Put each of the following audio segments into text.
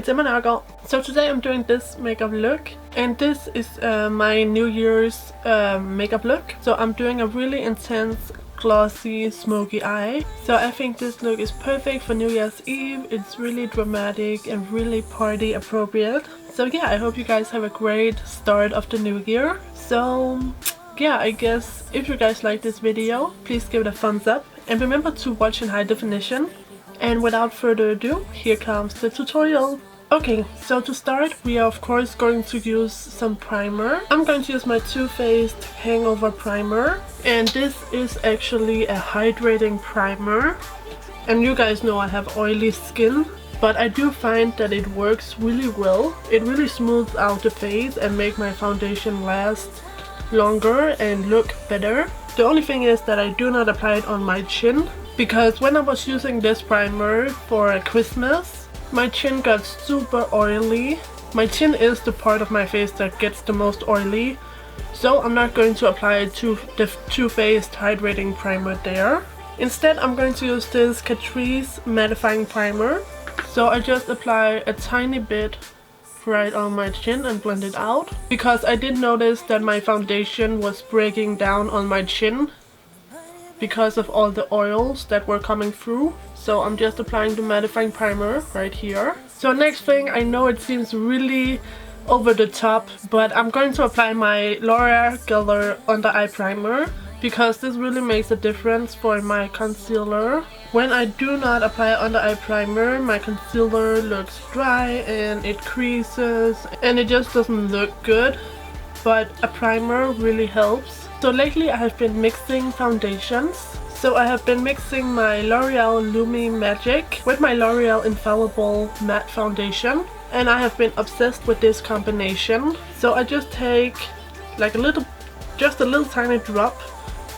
it's Emma Nørgaard. So today I'm doing this makeup look, and this is my New Year's makeup look. So I'm doing a really intense glossy smoky eye. So I think this look is perfect for New Year's Eve. It's really dramatic and really party appropriate. So yeah, I hope you guys have a great start of the new year. So yeah, I guess if you guys like this video, please give it a thumbs up and remember to watch in high definition. And without further ado, here comes the tutorial. Okay, so to start, we are of course going to use some primer. I'm going to use my Too Faced Hangover primer, and this is actually a hydrating primer. And you guys know I have oily skin, but I do find that it works really well. It really smooths out the face and make my foundation last longer and look better. The only thing is that I do not apply it on my chin, because when I was using this primer for Christmas, my chin got super oily. My chin is the part of my face that gets the most oily, so I'm not going to apply to the Too Faced hydrating primer there. Instead, I'm going to use this Catrice mattifying primer. So I just apply a tiny bit right on my chin and blend it out, because I did notice that my foundation was breaking down on my chin because of all the oils that were coming through. So I'm just applying the mattifying primer right here. So next thing, I know it seems really over the top, but I'm going to apply my L'Oreal Geller Under Eye Primer, because this really makes a difference for my concealer. When I do not apply under eye primer, my concealer looks dry and it creases and it just doesn't look good, but a primer really helps. So lately I have been mixing foundations. So I have been mixing my L'Oreal Lumi Magic with my L'Oreal Infallible Matte Foundation, and I have been obsessed with this combination. So I just take like just a little tiny drop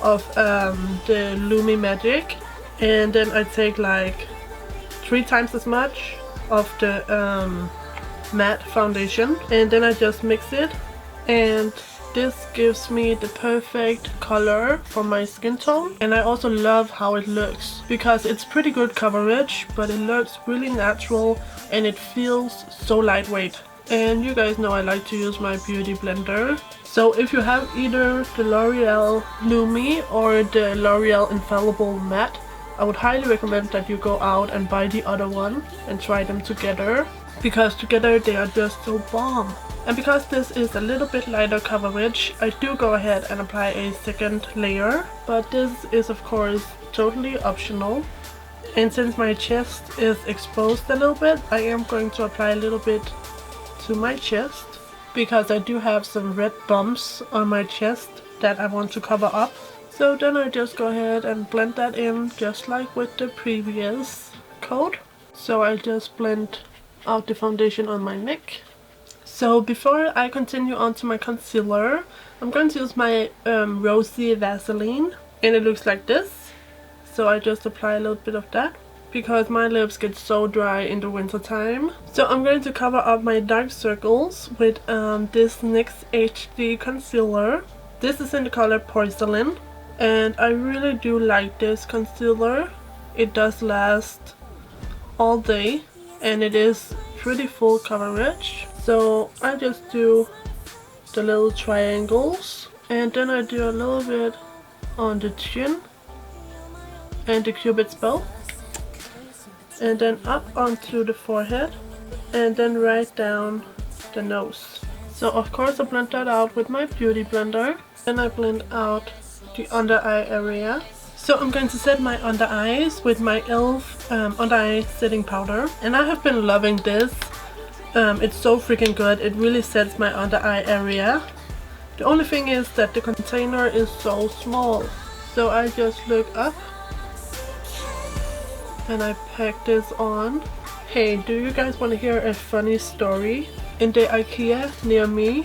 of the Lumi Magic, and then I take like 3 times as much of the matte foundation, and then I just mix it, and this gives me the perfect color for my skin tone. And I also love how it looks, because it's pretty good coverage, but it looks really natural and it feels so lightweight. And you guys know I like to use my beauty blender. So if you have either the L'Oreal Lumi or the L'Oreal Infallible Matte, I would highly recommend that you go out and buy the other one and try them together, because together they are just so bomb. And because this is a little bit lighter coverage, I do go ahead and apply a second layer, but this is of course totally optional. And since my chest is exposed a little bit, I am going to apply a little bit to my chest, because I do have some red bumps on my chest that I want to cover up. So then I just go ahead and blend that in, just like with the previous coat. So I just blend out the foundation on my neck. So before I continue on to my concealer, I'm going to use my Rosy Vaseline, and it looks like this. So I just apply a little bit of that, because my lips get so dry in the winter time. So I'm going to cover up my dark circles with this NYX HD concealer. This is in the color Porcelain, and I really do like this concealer. It does last all day and it is pretty full coverage. So I just do the little triangles, and then I do a little bit on the chin and the cupid's bow, and then up onto the forehead, and then right down the nose. So of course I blend that out with my beauty blender. Then I blend out the under eye area. So I'm going to set my under eyes with my e.l.f. under eye setting powder, and I have been loving this. It's so freaking good. It really sets my under eye area. The only thing is that the container is so small. So I just look up and I pack this on. Hey, do you guys want to hear a funny story? In the IKEA near me,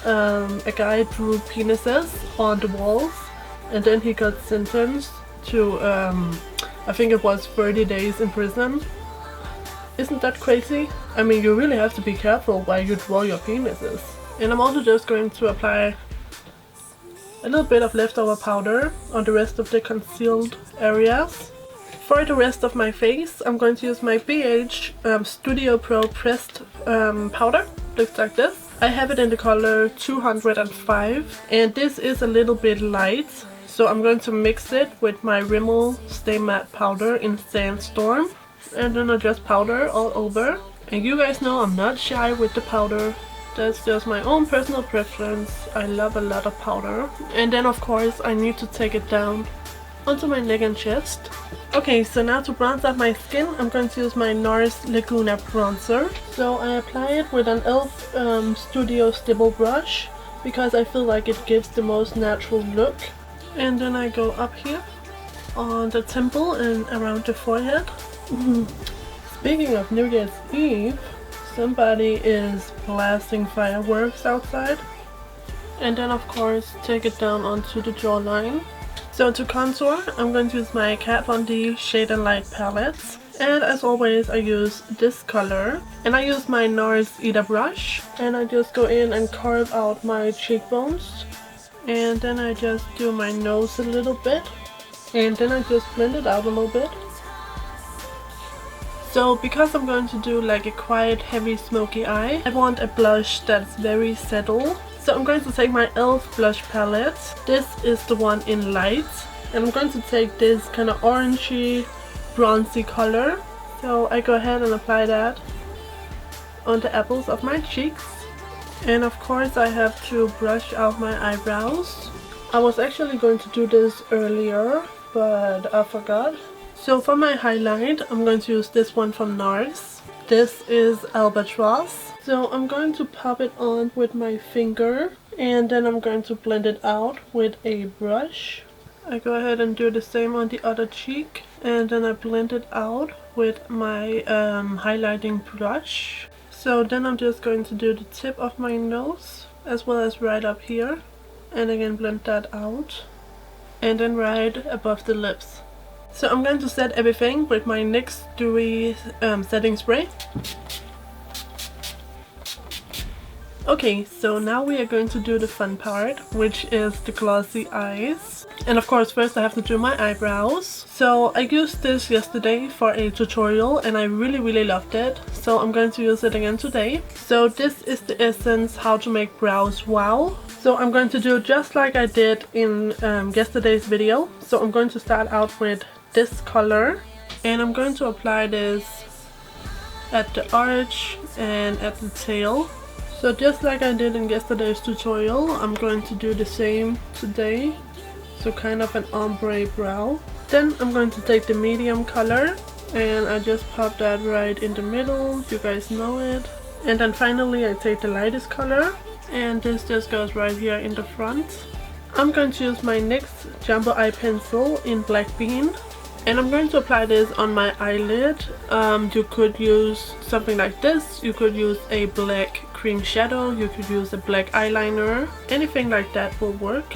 a guy drew penises on the walls, and then he got sentenced to I think it was 30 days in prison. Isn't that crazy? I mean, you really have to be careful while you draw your penises. And I'm also just going to apply a little bit of leftover powder on the rest of the concealed areas. For the rest of my face, I'm going to use my BH Studio Pro Pressed powder. Looks like this. I have it in the color 205, and this is a little bit light, so I'm going to mix it with my Rimmel Stay Matte powder in Sandstorm, and then I just powder all over. And you guys know I'm not shy with the powder. That's just my own personal preference. I love a lot of powder. And then of course I need to take it down onto my neck and chest. Okay, so now to bronze up my skin, I'm going to use my NARS Laguna bronzer. So I apply it with an e.l.f. Studio Stipple Brush because I feel like it gives the most natural look. And then I go up here on the temple and around the forehead. Speaking of New Year's Eve, somebody is blasting fireworks outside. And then of course take it down onto the jawline. So to contour, I'm going to use my Kat Von D Shade and Light palettes. And as always, I use this color. And I use my NARS e.l.f. brush. And I just go in and carve out my cheekbones. And then I just do my nose a little bit. And then I just blend it out a little bit. So because I'm going to do like a quiet, heavy, smoky eye, I want a blush that's very settled. So I'm going to take my e.l.f. blush palette. This is the one in light. And I'm going to take this kind of orangey, bronzy color. So I go ahead and apply that on the apples of my cheeks. And of course I have to brush out my eyebrows. I was actually going to do this earlier, but I forgot. So for my highlight, I'm going to use this one from NARS. This is Albatross. So I'm going to pop it on with my finger, and then I'm going to blend it out with a brush. I go ahead and do the same on the other cheek, and then I blend it out with my highlighting brush. So then I'm just going to do the tip of my nose as well as right up here, and again blend that out, and then right above the lips. So I'm going to set everything with my NYX Dewy setting spray. Okay, so now we are going to do the fun part, which is the glossy eyes. And of course first I have to do my eyebrows. So I used this yesterday for a tutorial and I really loved it. So I'm going to use it again today. So this is the essence how to make brows wow. So I'm going to do just like I did in yesterday's video. So I'm going to start out with this color. And I'm going to apply this at the arch and at the tail. So just like I did in yesterday's tutorial, I'm going to do the same today. So kind of an ombre brow. Then I'm going to take the medium color and I just pop that right in the middle. You guys know it. And then finally I take the lightest color and this just goes right here in the front. I'm going to use my NYX Jumbo Eye Pencil in Black Bean. And I'm going to apply this on my eyelid. You could use something like this. You could use a black cream shadow. You could use a black eyeliner. Anything like that will work.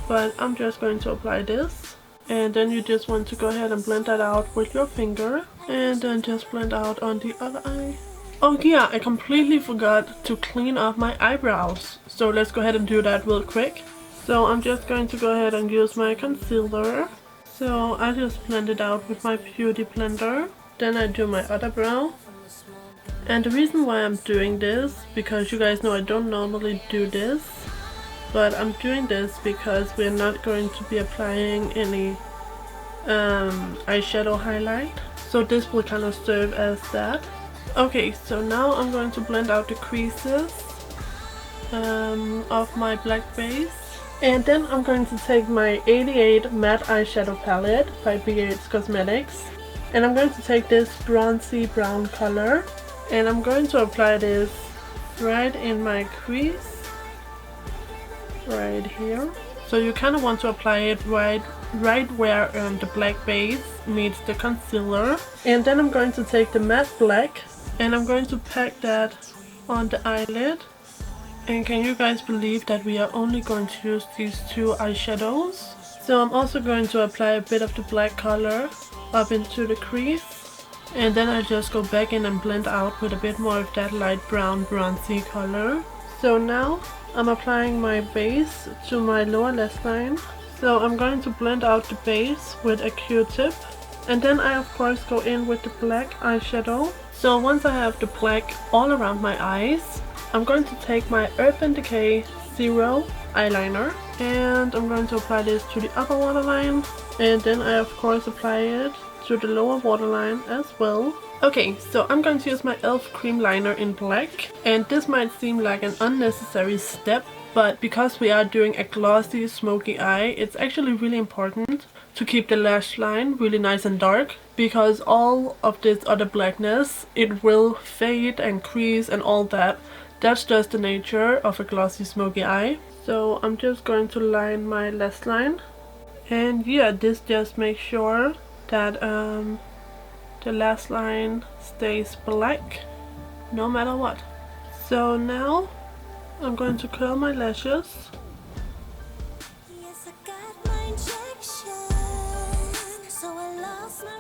But I'm just going to apply this. And then you just want to go ahead and blend that out with your finger. And then just blend out on the other eye. Oh yeah, I completely forgot to clean off my eyebrows. So let's go ahead and do that real quick. So I'm just going to go ahead and use my concealer. So I just blend it out with my beauty blender. Then I do my other brow. And the reason why I'm doing this, because you guys know I don't normally do this, but I'm doing this because we're not going to be applying any eyeshadow highlight. So this will kind of serve as that. Okay, so now I'm going to blend out the creases of my black base. And then I'm going to take my 88 matte eyeshadow palette by BH Cosmetics. And I'm going to take this bronzy brown color. And I'm going to apply this right in my crease. Right here. So you kind of want to apply it right where the black base meets the concealer. And then I'm going to take the matte black. And I'm going to pack that on the eyelid. And can you guys believe that we are only going to use these two eyeshadows? So I'm also going to apply a bit of the black color up into the crease. And then I just go back in and blend out with a bit more of that light brown bronzy color. So now I'm applying my base to my lower lash line. So I'm going to blend out the base with a Q-tip. And then I of course go in with the black eyeshadow. So once I have the black all around my eyes, I'm going to take my Urban Decay Zero eyeliner and I'm going to apply this to the upper waterline, and then I of course apply it to the lower waterline as well. Okay, so I'm going to use my e.l.f. cream liner in black, and this might seem like an unnecessary step, but because we are doing a glossy smoky eye, it's actually really important to keep the lash line really nice and dark, because all of this other blackness, it will fade and crease and all that. That's just the nature of a glossy smoky eye. So I'm just going to line my lash line, and yeah, this just makes sure that the lash line stays black no matter what. So now I'm going to curl my lashes.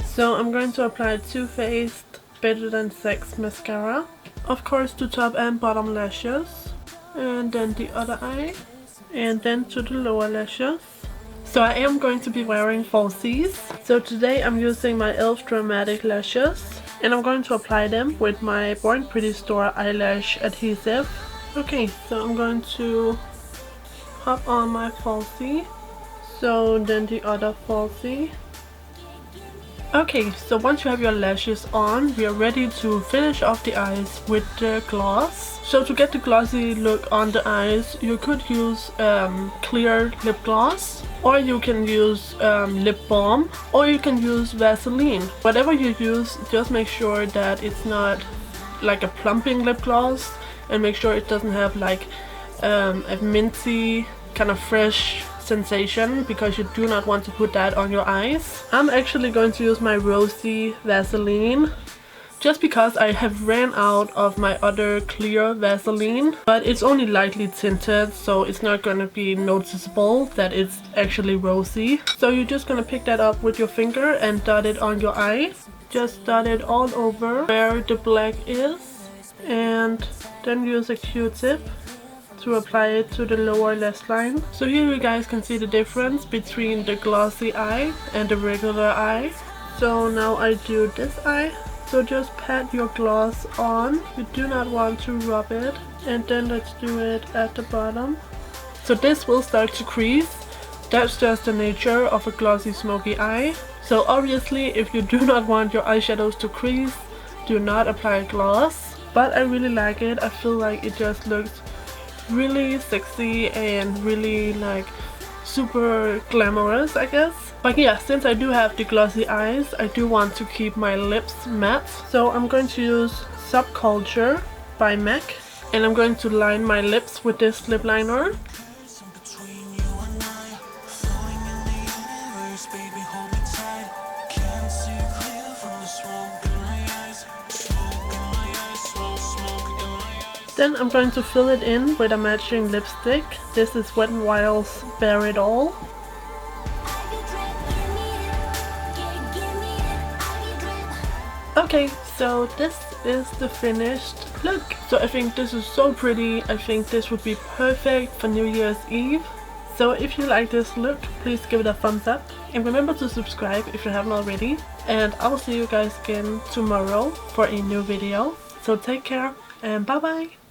So I'm going to apply Too Faced Better Than Sex mascara, of course to top and bottom lashes, and then the other eye, and then to the lower lashes. So I am going to be wearing falsies. So today I'm using my e.l.f. Dramatic lashes, and I'm going to apply them with my BornPrettyStore eyelash adhesive. Okay, so I'm going to pop on my falsie, so then the other falsie. Okay, so once you have your lashes on, we are ready to finish off the eyes with the gloss. So to get the glossy look on the eyes, you could use clear lip gloss, or you can use lip balm, or you can use Vaseline. Whatever you use, just make sure that it's not like a plumping lip gloss, and make sure it doesn't have like a minty kind of fresh sensation, because you do not want to put that on your eyes. I'm actually going to use my rosy Vaseline just because I have ran out of my other clear Vaseline, but it's only lightly tinted, so it's not going to be noticeable that it's actually rosy. So you're just going to pick that up with your finger and dot it on your eye. Just dot it all over where the black is, and then use a Q-tip to apply it to the lower lash line. So here you guys can see the difference between the glossy eye and the regular eye. So now I do this eye. So just pat your gloss on. You do not want to rub it. And then let's do it at the bottom. So this will start to crease. That's just the nature of a glossy smoky eye. So obviously if you do not want your eyeshadows to crease, do not apply gloss. But I really like it. I feel like it just looks really sexy and really like super glamorous, I guess. But yeah, since I do have the glossy eyes, I do want to keep my lips matte. So I'm going to use Subculture by MAC, and I'm going to line my lips with this lip liner. Then I'm going to fill it in with a matching lipstick. This is Wet n Wild's Bare It All. Okay, so this is the finished look. So I think this is so pretty. I think this would be perfect for New Year's Eve. So if you like this look, please give it a thumbs up. And remember to subscribe if you haven't already. And I'll see you guys again tomorrow for a new video. So take care and bye bye!